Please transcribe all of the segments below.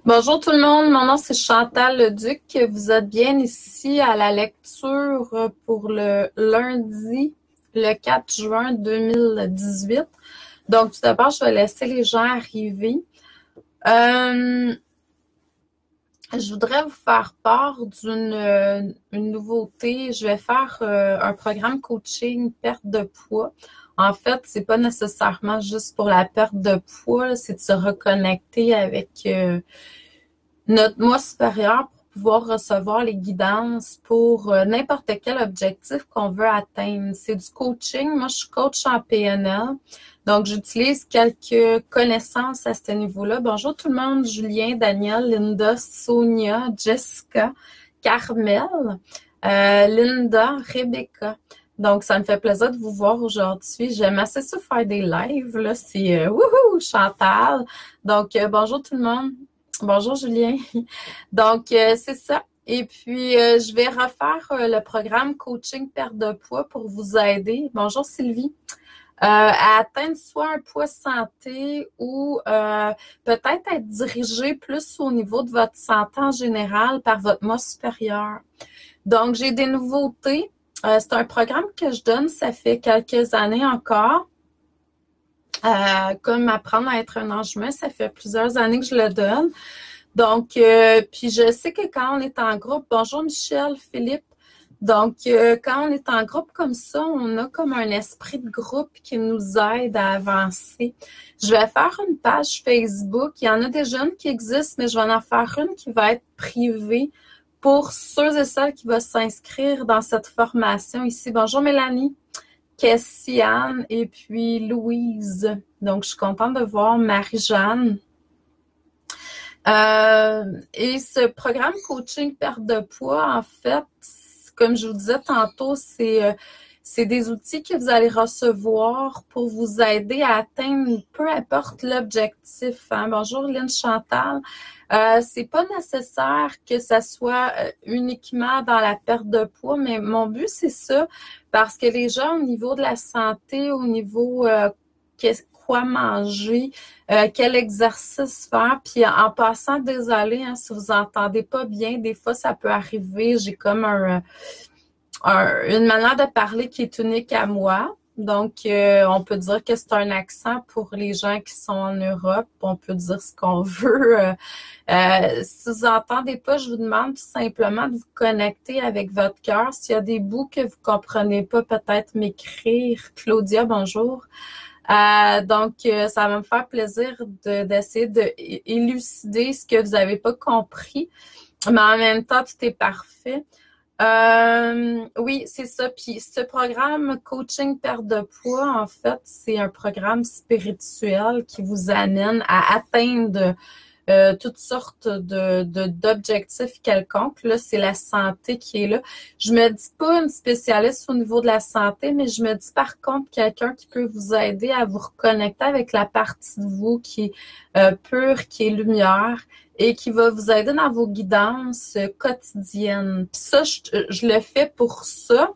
Bonjour tout le monde, mon nom c'est Chantal Leduc. Vous êtes bien ici à la lecture pour le lundi, le 4 juin 2018. Donc tout d'abord, je vais laisser les gens arriver. Euh, je voudrais vous faire part d'une nouveauté. Je vais faire un programme coaching perte de poids. En fait, c'est pas nécessairement juste pour la perte de poids, c'est de se reconnecter avec notre moi supérieur pour pouvoir recevoir les guidances pour n'importe quel objectif qu'on veut atteindre. C'est du coaching. Moi, je suis coach en PNL. Donc, j'utilise quelques connaissances à ce niveau-là. Bonjour tout le monde, Julien, Daniel, Linda, Sonia, Jessica, Carmel, Linda, Rebecca. Donc, ça me fait plaisir de vous voir aujourd'hui. J'aime assez ça faire des lives. Là, c'est wouhou, Chantal. Donc, bonjour tout le monde. Bonjour Julien. Donc, c'est ça. Et puis, je vais refaire le programme coaching perte de poids pour vous aider. Bonjour Sylvie. À atteindre soit un poids santé ou peut-être être dirigé plus au niveau de votre santé en général par votre moi supérieur. Donc, j'ai des nouveautés. C'est un programme que je donne, ça fait quelques années encore. Comme apprendre à être un ange humain, ça fait plusieurs années que je le donne. Donc, puis je sais que quand on est en groupe, bonjour Michel, Philippe. Donc, quand on est en groupe comme ça, on a comme un esprit de groupe qui nous aide à avancer. Je vais faire une page Facebook. Il y en a des jeunes qui existent, mais je vais en faire une qui va être privée pour ceux et celles qui vont s'inscrire dans cette formation ici. Bonjour Mélanie. Kessiane et puis Louise. Donc, je suis contente de voir Marie-Jeanne. Et ce programme coaching perte de poids, en fait, comme je vous disais tantôt, c'est des outils que vous allez recevoir pour vous aider à atteindre peu importe l'objectif. Hein. Bonjour Lynn Chantal. C'est pas nécessaire que ça soit uniquement dans la perte de poids, mais mon but c'est ça, parce que les gens au niveau de la santé, au niveau quoi manger, quel exercice faire. Puis en passant, désolé hein, si vous entendez pas bien, des fois ça peut arriver. J'ai comme une manière de parler qui est unique à moi. Donc, on peut dire que c'est un accent pour les gens qui sont en Europe. On peut dire ce qu'on veut. Si vous entendez pas, je vous demande tout simplement de vous connecter avec votre cœur. S'il y a des bouts que vous comprenez pas, peut-être m'écrire. Claudia, bonjour. Donc, ça va me faire plaisir d'essayer d'élucider ce que vous n'avez pas compris. Mais en même temps, tout est parfait. Oui, c'est ça. Puis ce programme Coaching Perte de poids, en fait, c'est un programme spirituel qui vous amène à atteindre toutes sortes d'objectifs quelconques. Là, c'est la santé qui est là. Je me dis pas une spécialiste au niveau de la santé, mais je me dis par contre quelqu'un qui peut vous aider à vous reconnecter avec la partie de vous qui est pure, qui est lumière et qui va vous aider dans vos guidances quotidiennes. Puis ça, je le fais pour ça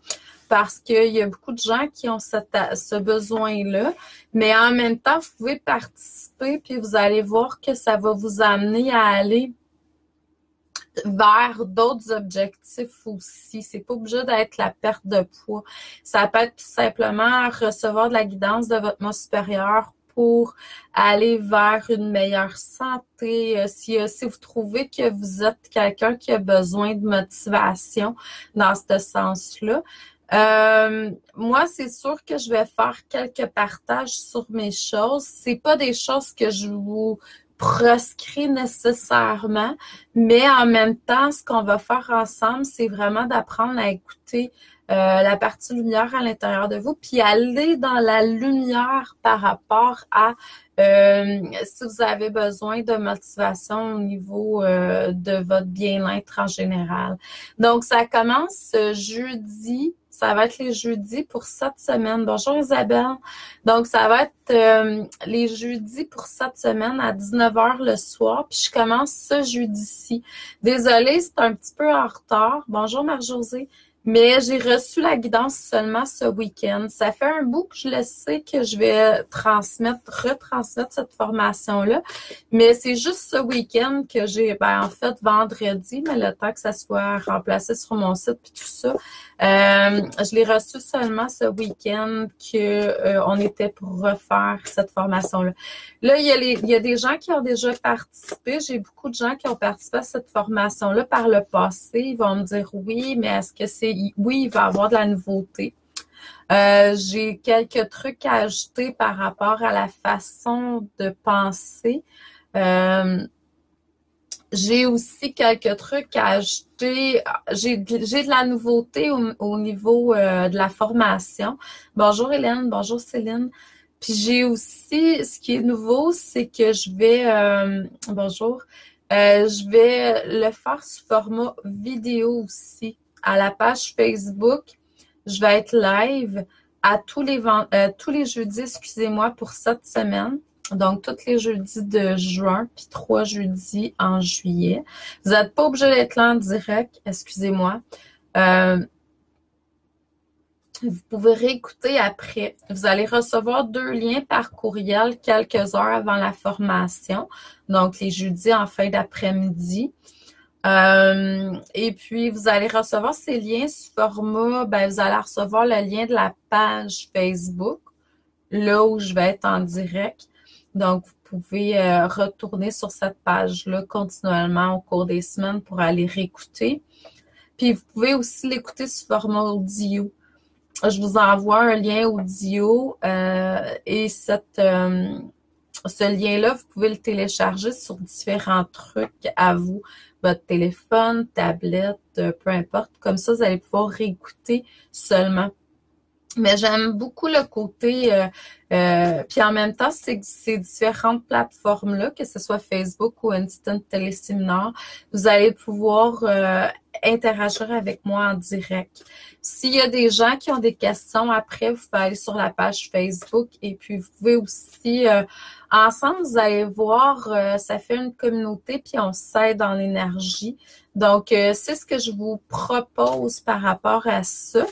parce qu'il y a beaucoup de gens qui ont ce besoin-là. Mais en même temps, vous pouvez participer puis vous allez voir que ça va vous amener à aller vers d'autres objectifs aussi. C'est pas obligé d'être la perte de poids. Ça peut être tout simplement recevoir de la guidance de votre moi supérieur pour aller vers une meilleure santé. Si vous trouvez que vous êtes quelqu'un qui a besoin de motivation dans ce sens-là, moi, c'est sûr que je vais faire quelques partages sur mes choses. C'est pas des choses que je vous proscris nécessairement, mais en même temps, ce qu'on va faire ensemble, c'est vraiment d'apprendre à écouter la partie lumière à l'intérieur de vous, puis aller dans la lumière par rapport à si vous avez besoin de motivation au niveau de votre bien-être en général. Donc, ça commence jeudi. Ça va être les jeudis pour cette semaine. Bonjour Isabelle. Donc, ça va être les jeudis pour cette semaine à 19h le soir. Puis, je commence ce jeudi-ci. Désolée, c'est un petit peu en retard. Bonjour Marie-Josée. Mais j'ai reçu la guidance seulement ce week-end. Ça fait un bout que je le sais que je vais retransmettre cette formation-là. Mais c'est juste ce week-end que j'ai, en fait, vendredi, mais le temps que ça soit remplacé sur mon site puis tout ça. Je l'ai reçu seulement ce week-end que on était pour refaire cette formation-là. Là, il y a des gens qui ont déjà participé. J'ai beaucoup de gens qui ont participé à cette formation-là par le passé. Ils vont me dire oui, mais est-ce que c'est... Oui, il va y avoir de la nouveauté. J'ai quelques trucs à ajouter par rapport à la façon de penser. J'ai aussi quelques trucs à ajouter. J'ai de la nouveauté au niveau de la formation. Bonjour Hélène, bonjour Céline. Puis j'ai aussi, ce qui est nouveau, c'est que bonjour, je vais le faire sous format vidéo aussi. À la page Facebook, je vais être live à tous les jeudis, excusez-moi, pour cette semaine. Donc, tous les jeudis de juin, puis 3 jeudis en juillet. Vous n'êtes pas obligé d'être là en direct, excusez-moi. Vous pouvez réécouter après. Vous allez recevoir 2 liens par courriel quelques heures avant la formation. Donc, les jeudis en fin d'après-midi. Et puis, vous allez recevoir ces liens sous format, vous allez recevoir le lien de la page Facebook, là où je vais être en direct. Donc, vous pouvez retourner sur cette page-là continuellement au cours des semaines pour aller réécouter. Puis, vous pouvez aussi l'écouter sous format audio. Je vous envoie un lien audio et ce lien-là, vous pouvez le télécharger sur différents trucs à vous. Votre téléphone, tablette, peu importe. Comme ça, vous allez pouvoir réécouter seulement. Mais j'aime beaucoup le côté, puis en même temps, ces différentes plateformes-là, que ce soit Facebook ou Instant Téléséminaire, vous allez pouvoir interagir avec moi en direct. S'il y a des gens qui ont des questions après, vous pouvez aller sur la page Facebook et puis vous pouvez aussi, ensemble, vous allez voir, ça fait une communauté puis on s'aide dans l'énergie. Donc, c'est ce que je vous propose par rapport à ça.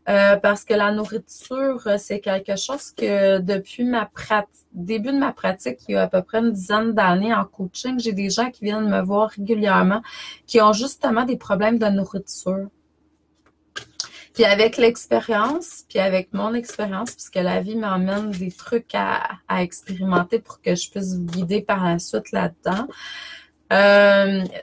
Parce que la nourriture, c'est quelque chose que depuis début de ma pratique, il y a à peu près une dizaine d'années en coaching, j'ai des gens qui viennent me voir régulièrement qui ont justement des problèmes de nourriture. Puis avec l'expérience, puis avec mon expérience, puisque la vie m'emmène des trucs à expérimenter pour que je puisse vous guider par la suite là-dedans.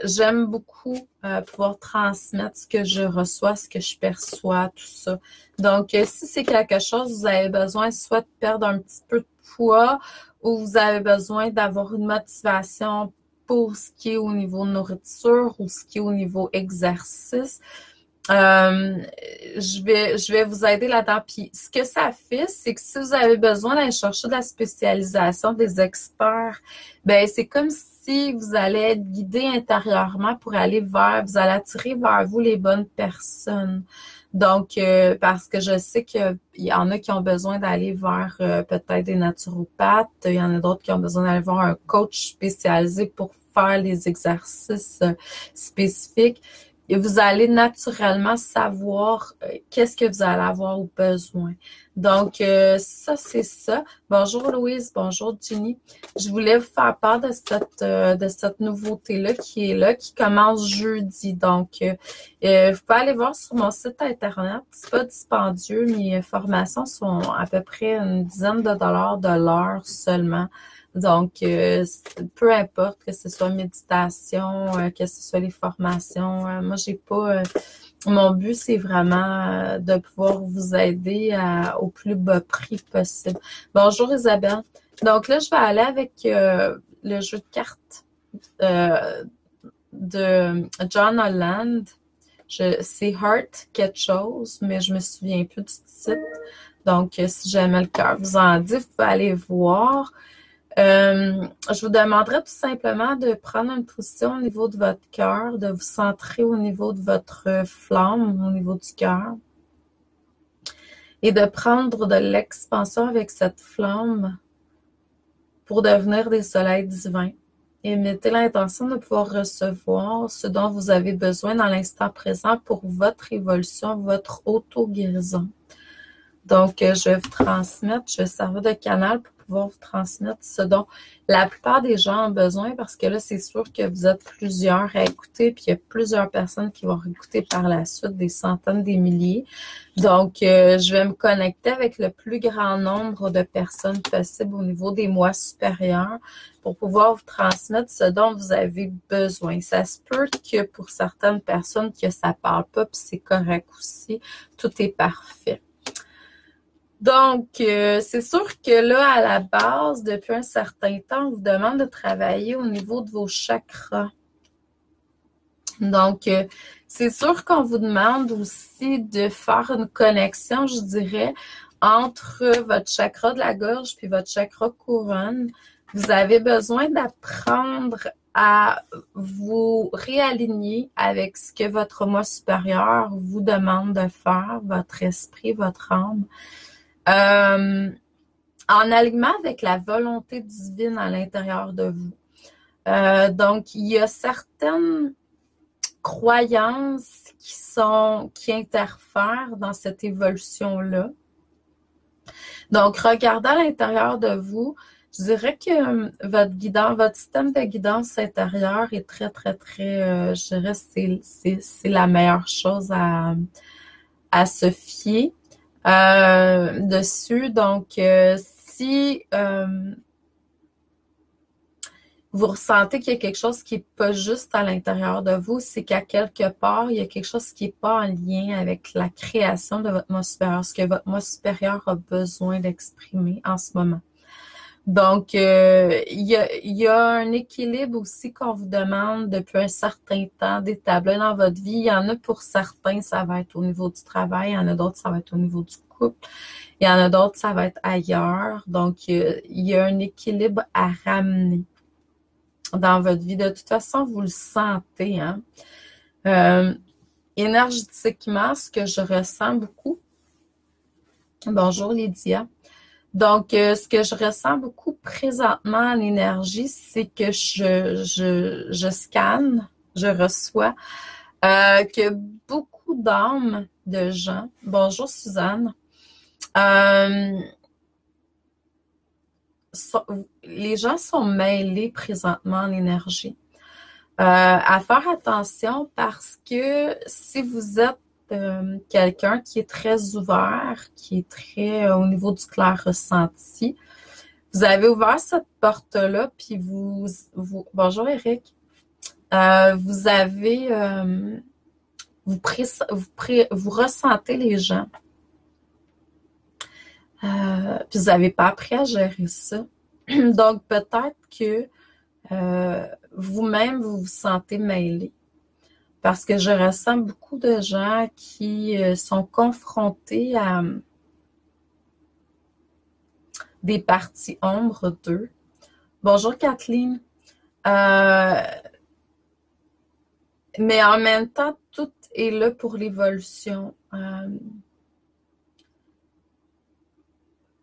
J'aime beaucoup pouvoir transmettre ce que je reçois, ce que je perçois, tout ça. Donc, si c'est quelque chose, vous avez besoin soit de perdre un petit peu de poids ou vous avez besoin d'avoir une motivation pour ce qui est au niveau nourriture ou ce qui est au niveau exercice, je vais vous aider là-dedans. Puis, ce que ça fait, c'est que si vous avez besoin d'aller chercher de la spécialisation des experts, c'est comme si vous allez être guidé intérieurement pour vous allez attirer vers vous les bonnes personnes. Donc, parce que je sais qu'il y en a qui ont besoin d'aller vers peut-être des naturopathes, il y en a d'autres qui ont besoin d'aller voir un coach spécialisé pour faire les exercices spécifiques. Et vous allez naturellement savoir qu'est-ce que vous allez avoir besoin. Donc, ça, c'est ça. Bonjour Louise, bonjour Jenny. Je voulais vous faire part de cette nouveauté-là qui est là, qui commence jeudi. Donc, vous pouvez aller voir sur mon site Internet. C'est pas dispendieux. Mes formations sont à peu près une dizaine de dollars de l'heure seulement. Donc, peu importe que ce soit méditation, que ce soit les formations, moi, j'ai pas... mon but, c'est vraiment de pouvoir vous aider au plus bas prix possible. Bonjour Isabelle. Donc là, je vais aller avec le jeu de cartes de John Holland. C'est Heart quelque chose, mais je me souviens plus du titre. Donc, si jamais le cœur vous en dit, vous pouvez aller voir. Je vous demanderais tout simplement de prendre une position au niveau de votre cœur, de vous centrer au niveau de votre flamme, au niveau du cœur, et de prendre de l'expansion avec cette flamme pour devenir des soleils divins. et mettez l'intention de pouvoir recevoir ce dont vous avez besoin dans l'instant présent pour votre évolution, votre auto-guérison. Donc, je vais vous transmettre, je vais servir de canal pour pouvoir vous transmettre ce dont la plupart des gens ont besoin parce que là, c'est sûr que vous êtes plusieurs à écouter, puis il y a plusieurs personnes qui vont écouter par la suite, des centaines, des milliers. Donc, je vais me connecter avec le plus grand nombre de personnes possible au niveau des moi supérieurs pour pouvoir vous transmettre ce dont vous avez besoin. Ça se peut que pour certaines personnes que ça parle pas, puis c'est correct aussi. Tout est parfait. Donc, c'est sûr que là, à la base, depuis un certain temps, on vous demande de travailler au niveau de vos chakras. Donc, c'est sûr qu'on vous demande aussi de faire une connexion, je dirais, entre votre chakra de la gorge puis votre chakra couronne. Vous avez besoin d'apprendre à vous réaligner avec ce que votre moi supérieur vous demande de faire, votre esprit, votre âme. En alignement avec la volonté divine à l'intérieur de vous. Donc, il y a certaines croyances qui interfèrent dans cette évolution-là. Donc, regardez à l'intérieur de vous. Je dirais que votre système de guidance intérieure est très, très, très, je dirais, c'est la meilleure chose à se fier. Dessus. Donc, si vous ressentez qu'il y a quelque chose qui n'est pas juste à l'intérieur de vous, c'est qu'à quelque part, il y a quelque chose qui n'est pas en lien avec la création de votre moi supérieur, ce que votre moi supérieur a besoin d'exprimer en ce moment. Donc, il y a un équilibre aussi qu'on vous demande depuis un certain temps d'établir dans votre vie. Il y en a pour certains, ça va être au niveau du travail. Il y en a d'autres, ça va être au niveau du couple. Il y en a d'autres, ça va être ailleurs. Donc, il y a un équilibre à ramener dans votre vie. De toute façon, vous le sentez, hein? Énergétiquement, ce que je ressens beaucoup. Bonjour Lydia. Donc, ce que je ressens beaucoup présentement en énergie, c'est que je scanne, je reçois que beaucoup d'âmes de gens, bonjour Suzanne, les gens sont mêlés présentement en énergie. À faire attention parce que si vous êtes quelqu'un qui est très ouvert, qui est très au niveau du clair ressenti, vous avez ouvert cette porte-là, puis bonjour Eric, vous avez, vous ressentez les gens, puis vous n'avez pas appris à gérer ça. Donc peut-être que vous-même, vous vous sentez mêlé. Parce que je ressens beaucoup de gens qui sont confrontés à des parties ombres d'eux. Bonjour Kathleen. Mais en même temps, tout est là pour l'évolution.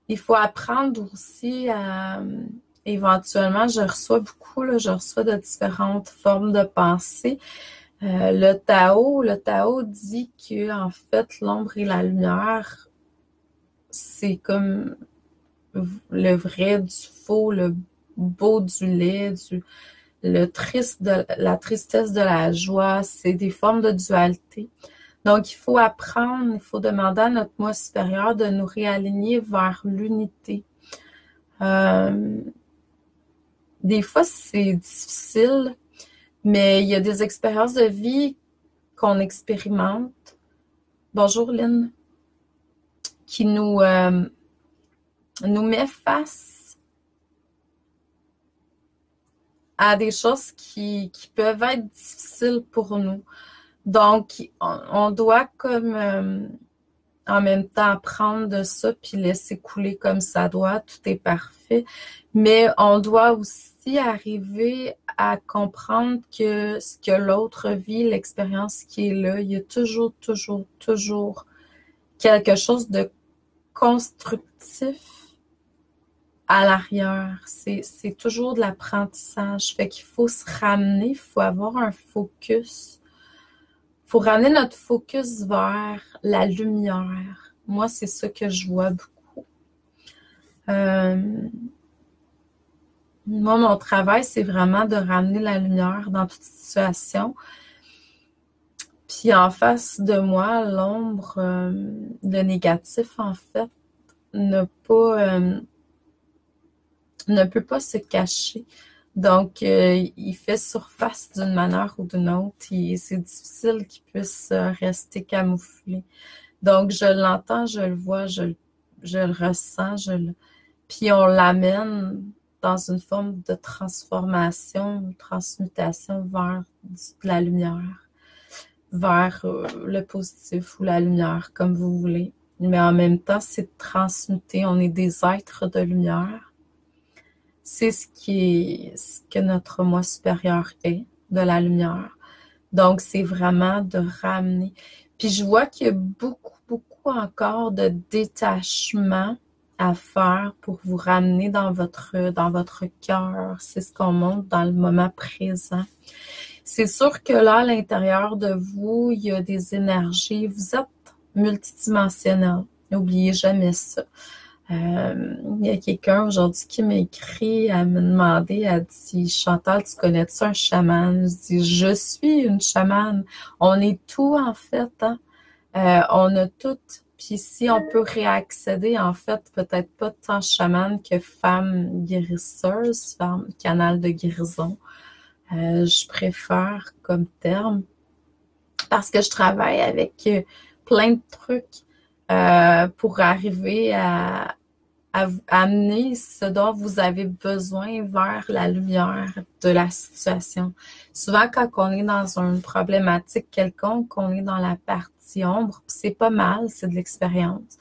Il faut apprendre aussi à... éventuellement, je reçois beaucoup, là, je reçois de différentes formes de pensée. Le Tao dit que en fait l'ombre et la lumière, c'est comme le vrai du faux, le beau du laid, la tristesse de la joie, c'est des formes de dualité. Donc il faut apprendre, il faut demander à notre moi supérieur de nous réaligner vers l'unité. Des fois c'est difficile. Mais il y a des expériences de vie qu'on expérimente. Bonjour Lynn. Qui nous met face à des choses qui peuvent être difficiles pour nous. Donc, on doit comme en même temps apprendre de ça puis laisser couler comme ça doit. Tout est parfait. Mais on doit aussi arriver à comprendre que ce que l'autre vit, l'expérience qui est là, il y a toujours quelque chose de constructif à l'arrière. C'est toujours de l'apprentissage. Fait qu'il faut se ramener, il faut avoir un focus. Il faut ramener notre focus vers la lumière. Moi, c'est ça que je vois beaucoup. Moi, mon travail, c'est vraiment de ramener la lumière dans toute situation. Puis en face de moi, l'ombre, le négatif, en fait, ne peut pas se cacher. Donc, il fait surface d'une manière ou d'une autre. C'est difficile qu'il puisse rester camouflé. Donc, je l'entends, je le vois, je le ressens, puis on l'amène dans une forme de transformation, transmutation vers de la lumière, vers le positif ou la lumière, comme vous voulez. Mais en même temps, c'est de transmuter. On est des êtres de lumière. C'est ce que notre moi supérieur est, de la lumière. Donc, c'est vraiment de ramener. Puis je vois qu'il y a beaucoup encore de détachement à faire pour vous ramener dans votre cœur. C'est ce qu'on montre dans le moment présent. C'est sûr que là, à l'intérieur de vous, il y a des énergies. Vous êtes multidimensionnel. N'oubliez jamais ça. Il y a quelqu'un aujourd'hui qui m'a écrit, elle me demandait, elle dit, Chantal, tu connais-tu un chaman? Je dis, je suis une chamane. On est tout, en fait, hein? On a tout. Puis si on peut réaccéder, en fait, peut-être pas tant chamane que femme guérisseuse, femme canal de guérison. Je préfère comme terme parce que je travaille avec plein de trucs pour arriver à amener ce dont vous avez besoin vers la lumière de la situation. Souvent, quand on est dans une problématique quelconque, on est dans la partie ombre, c'est pas mal, c'est de l'expérience.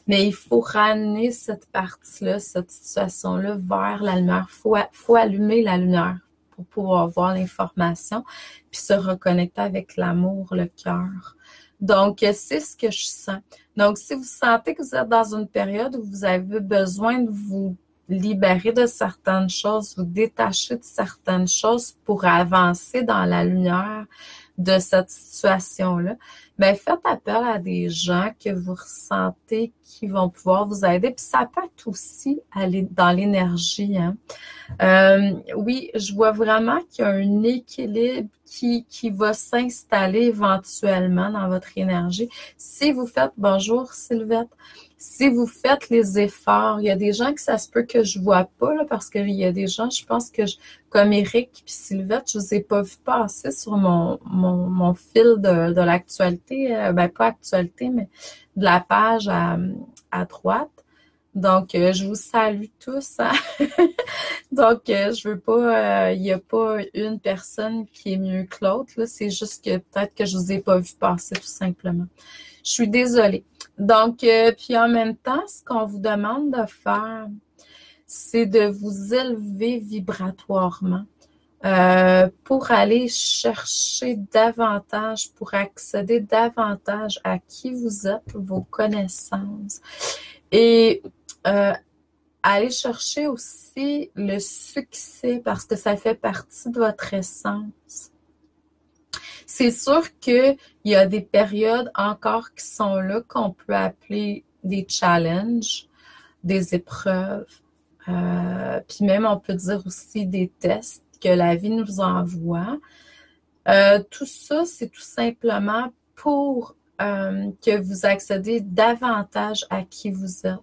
Mais il faut ramener cette partie-là, cette situation-là vers la lumière. Faut allumer la lumière pour pouvoir voir l'information, puis se reconnecter avec l'amour, le cœur. Donc, c'est ce que je sens. Donc, si vous sentez que vous êtes dans une période où vous avez besoin de vous libérer de certaines choses, vous détacher de certaines choses pour avancer dans la lumière de cette situation-là, bien, faites appel à des gens que vous ressentez qui vont pouvoir vous aider. Puis ça peut être aussi aller dans l'énergie, hein. Oui, je vois vraiment qu'il y a un équilibre qui va s'installer éventuellement dans votre énergie. Si vous faites, bonjour Sylvette, si vous faites les efforts, il y a des gens que ça se peut que je vois pas, là, parce qu'il y a des gens, je pense que comme Eric puis Sylvette, je vous ai pas vu passer sur mon fil de l'actualité, ben pas actualité, mais de la page à droite. Donc, je vous salue tous, hein? Donc, je veux pas, il y a pas une personne qui est mieux que l'autre, là. C'est juste que peut-être que je vous ai pas vu passer, tout simplement. Je suis désolée. Donc, puis en même temps, ce qu'on vous demande de faire, c'est de vous élever vibratoirement pour aller chercher davantage, pour accéder davantage à qui vous êtes, vos connaissances. Et aller chercher aussi le succès parce que ça fait partie de votre essence. C'est sûr qu'il y a des périodes encore qui sont là qu'on peut appeler des challenges, des épreuves, puis même on peut dire aussi des tests que la vie nous envoie. Tout ça, c'est tout simplement pour que vous accédez davantage à qui vous êtes.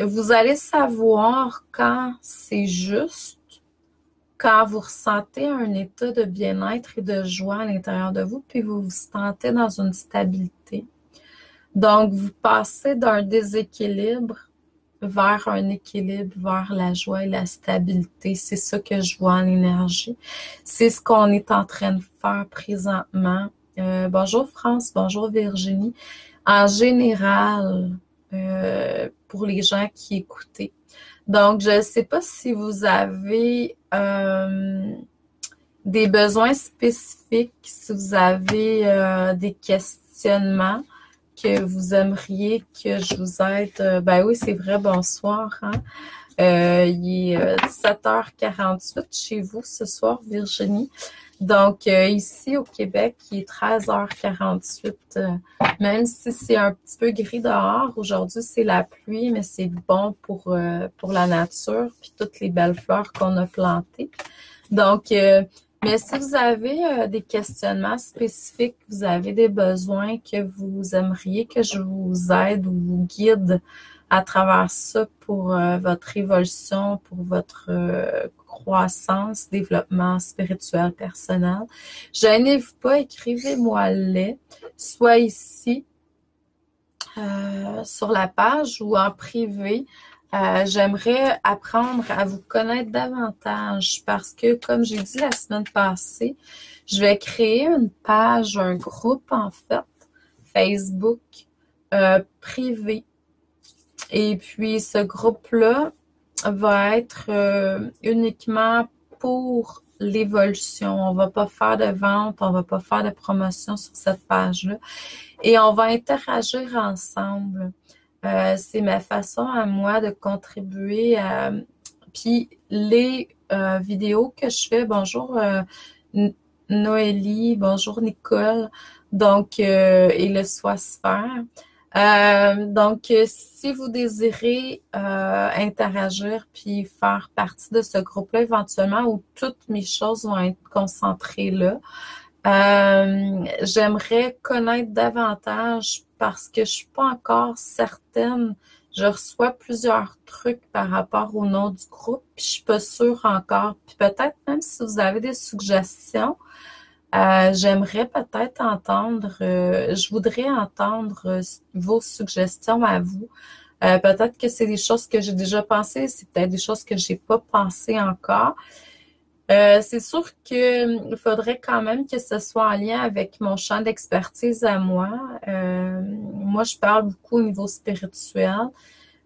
Vous allez savoir quand c'est juste, quand vous ressentez un état de bien-être et de joie à l'intérieur de vous, puis vous vous sentez dans une stabilité. Donc, vous passez d'un déséquilibre vers un équilibre, vers la joie et la stabilité. C'est ça que je vois en énergie. C'est ce qu'on est en train de faire présentement. Bonjour France, bonjour Virginie. En général, pour les gens qui écoutaient. Donc, je ne sais pas si vous avez des besoins spécifiques, si vous avez des questionnements que vous aimeriez que je vous aide. Ben oui, c'est vrai, bonsoir. Hein? Il est 17h48 chez vous ce soir, Virginie. Donc, ici au Québec, il est 13h48. Même si c'est un petit peu gris dehors, aujourd'hui, c'est la pluie, mais c'est bon pour la nature puis toutes les belles fleurs qu'on a plantées. Donc, mais si vous avez des questionnements spécifiques, vous avez des besoins que vous aimeriez que je vous aide ou vous guide à travers ça pour votre évolution, pour votre croissance, développement spirituel, personnel, gênez-vous pas, écrivez-moi-les, soit ici sur la page ou en privé. J'aimerais apprendre à vous connaître davantage parce que, comme j'ai dit la semaine passée, je vais créer une page, un groupe en fait, Facebook privé. Et puis, ce groupe-là va être uniquement pour l'évolution. On va pas faire de vente, on va pas faire de promotion sur cette page-là. Et on va interagir ensemble. C'est ma façon à moi de contribuer à... Puis les vidéos que je fais, bonjour Noélie, bonjour Nicole, donc et le Soisphère. Donc, si vous désirez interagir puis faire partie de ce groupe-là éventuellement où toutes mes choses vont être concentrées là, j'aimerais connaître davantage parce que je suis pas encore certaine. Je reçois plusieurs trucs par rapport au nom du groupe, puis je suis pas sûre encore. Puis peut-être même si vous avez des suggestions, j'aimerais peut-être entendre, je voudrais entendre vos suggestions à vous. Peut-être que c'est des choses que j'ai déjà pensées, c'est peut-être des choses que j'ai pas pensées encore. C'est sûr qu'il faudrait quand même que ce soit en lien avec mon champ d'expertise à moi. Moi, je parle beaucoup au niveau spirituel.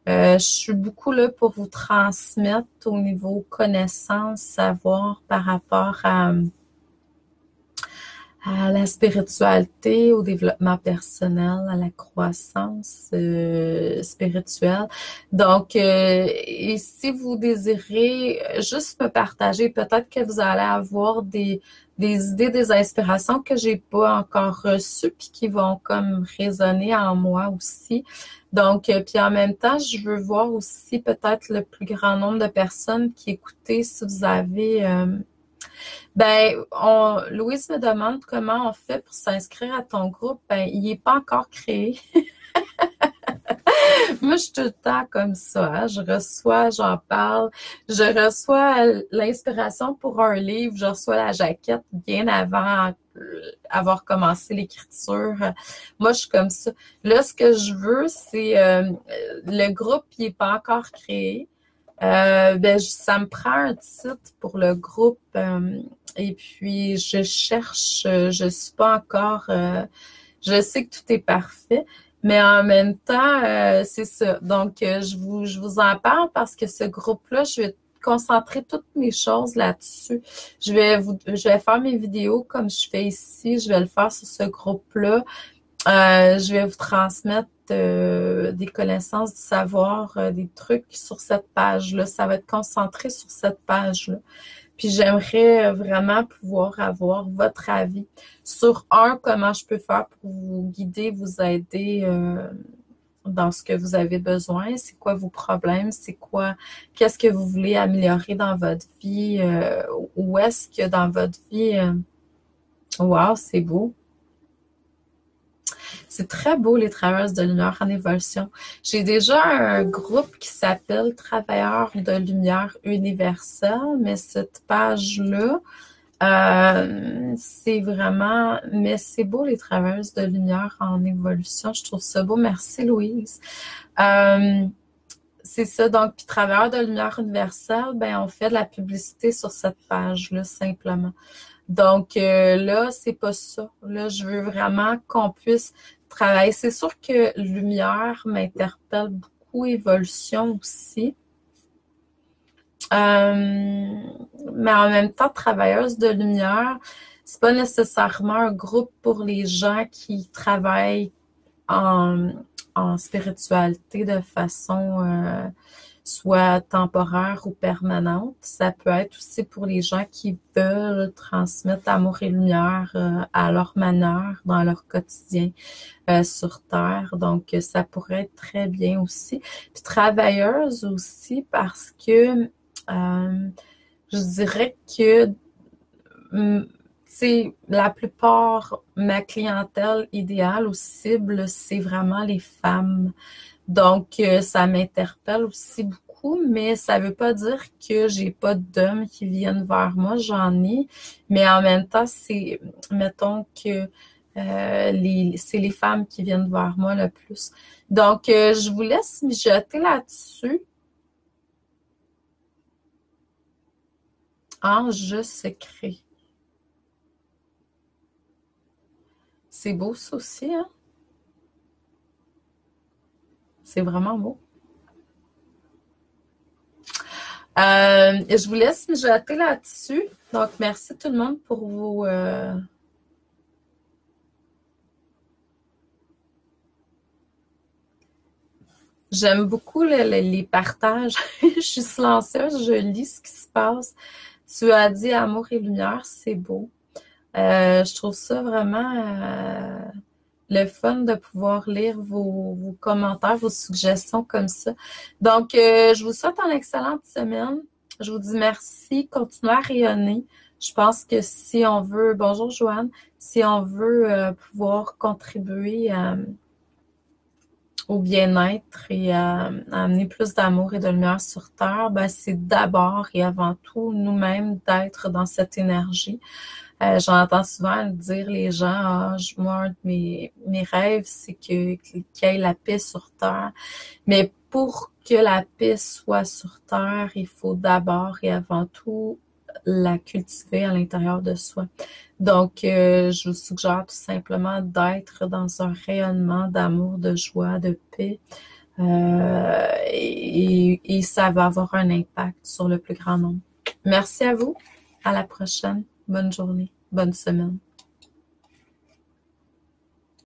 Je suis beaucoup là pour vous transmettre au niveau connaissance, savoir par rapport à la spiritualité, au développement personnel, à la croissance spirituelle. Donc, et si vous désirez juste me partager, peut-être que vous allez avoir des idées, des inspirations que j'ai pas encore reçues, puis qui vont comme résonner en moi aussi. Donc, puis en même temps, je veux voir aussi peut-être le plus grand nombre de personnes qui écoutez si vous avez... Louise me demande comment on fait pour s'inscrire à ton groupe. Ben, il n'est pas encore créé. Moi, je suis tout le temps comme ça. Hein. Je reçois, j'en parle. Je reçois l'inspiration pour un livre. Je reçois la jaquette bien avant avoir commencé l'écriture. Moi, je suis comme ça. Là, ce que je veux, c'est le groupe, il n'est pas encore créé. Ça me prend un titre pour le groupe et puis je cherche, je suis pas encore, je sais que tout est parfait, mais en même temps, c'est ça. Donc, je vous en parle parce que ce groupe-là, je vais concentrer toutes mes choses là-dessus. Je vais faire mes vidéos comme je fais ici, je vais le faire sur ce groupe-là. Je vais vous transmettre des connaissances, du savoir, des trucs sur cette page-là. Ça va être concentré sur cette page-là. Puis j'aimerais vraiment pouvoir avoir votre avis sur comment je peux faire pour vous guider, vous aider dans ce que vous avez besoin. C'est quoi vos problèmes? Qu'est-ce que vous voulez améliorer dans votre vie? Où est-ce que dans votre vie... wow, c'est beau! C'est très beau, les travailleuses de lumière en évolution. J'ai déjà un groupe qui s'appelle Travailleurs de lumière universelle, mais cette page-là, c'est vraiment... Mais c'est beau, les travailleuses de lumière en évolution. Je trouve ça beau. Merci, Louise. C'est ça. Donc, puis Travailleurs de lumière universelle, on fait de la publicité sur cette page-là, simplement. Donc là, c'est pas ça. Là, je veux vraiment qu'on puisse travailler. C'est sûr que lumière m'interpelle beaucoup, évolution aussi. Mais en même temps, travailleuse de lumière, c'est pas nécessairement un groupe pour les gens qui travaillent en spiritualité de façon soit temporaire ou permanente. Ça peut être aussi pour les gens qui veulent transmettre amour et lumière à leur manière dans leur quotidien sur Terre. Donc, ça pourrait être très bien aussi. Puis travailleuse aussi parce que je dirais que la plupart, ma clientèle idéale ou cible, c'est vraiment les femmes. Donc, ça m'interpelle aussi beaucoup, mais ça veut pas dire que j'ai pas d'hommes qui viennent vers moi, j'en ai, mais en même temps, mettons que c'est les femmes qui viennent vers moi le plus. Donc, je vous laisse mijoter là-dessus. Ange secret. C'est beau ça aussi, hein? C'est vraiment beau. Je vous laisse mijoter là-dessus. Donc, merci tout le monde pour vos... J'aime beaucoup les partages. Je suis silencieuse, je lis ce qui se passe. Tu as dit amour et lumière, c'est beau. Je trouve ça vraiment le fun de pouvoir lire vos commentaires, vos suggestions comme ça. Donc, je vous souhaite une excellente semaine. Je vous dis merci. Continuez à rayonner. Je pense que si on veut, bonjour Joanne, si on veut pouvoir contribuer au bien-être et à amener plus d'amour et de lumière sur Terre, ben, c'est d'abord et avant tout nous-mêmes d'être dans cette énergie. J'entends souvent dire les gens, moi, un de mes rêves, c'est qu'il y ait la paix sur Terre. Mais pour que la paix soit sur Terre, il faut d'abord et avant tout la cultiver à l'intérieur de soi. Donc, je vous suggère tout simplement d'être dans un rayonnement d'amour, de joie, de paix. Et ça va avoir un impact sur le plus grand nombre. Merci à vous. À la prochaine. Bonne journée. Bonne semaine.